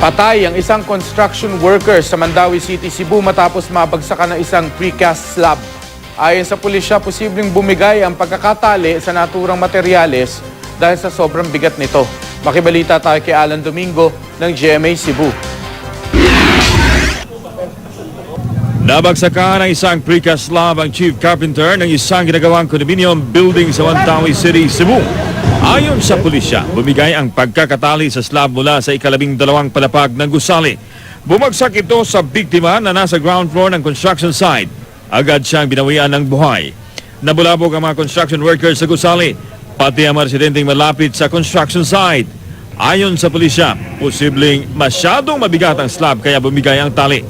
Patay ang isang construction worker sa Mandawi City, Cebu matapos mabagsakan ng isang precast slab. Ayon sa pulisya, posibleng bumigay ang pagkakatali sa naturang materyales dahil sa sobrang bigat nito. Makibalita tayo kay Alan Domingo ng GMA Cebu. Nabagsakan ng isang precast slab ang chief carpenter ng isang ginagawang condominium building sa Mandawi City, Cebu. Ayon sa pulisya, bumigay ang pagkakatali sa slab mula sa ika-12 palapag ng gusali. Bumagsak ito sa biktima na nasa ground floor ng construction site. Agad siyang binawian ng buhay. Nabulabog ang mga construction workers sa gusali, pati ang mga residenteng malapit sa construction site. Ayon sa pulisya, posibleng masyadong mabigat ang slab kaya bumigay ang tali.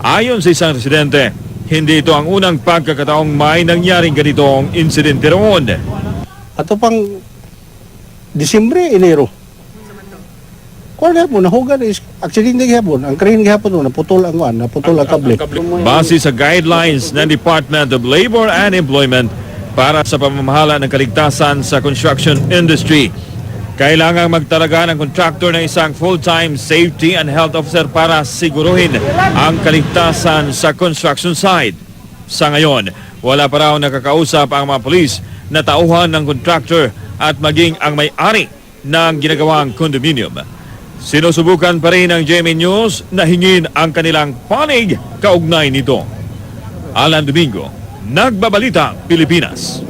Ayon sa isang residente, hindi ito ang unang pagkakataong may nangyaring ganitong insidente roon. Ato pang Disyembre, Enero. Kuwan hapon, nahugan is aksidente gihapon. Ang crane gihapon naputol ang kable. Base sa guidelines ng Department of Labor and Employment para sa pamamahala ng kaligtasan sa construction industry, kailangang magtalaga ng contractor ng isang full-time safety and health officer para siguruhin ang kaligtasan sa construction site. Sa ngayon, wala pa raw nakakausap ang mga pulis na tauhan ng contractor at maging ang may-ari ng ginagawang condominium. Sinusubukan pa rin ng GMA News na hingin ang kanilang panig kaugnay nito. Alan Domingo, Nagbabalita, Pilipinas.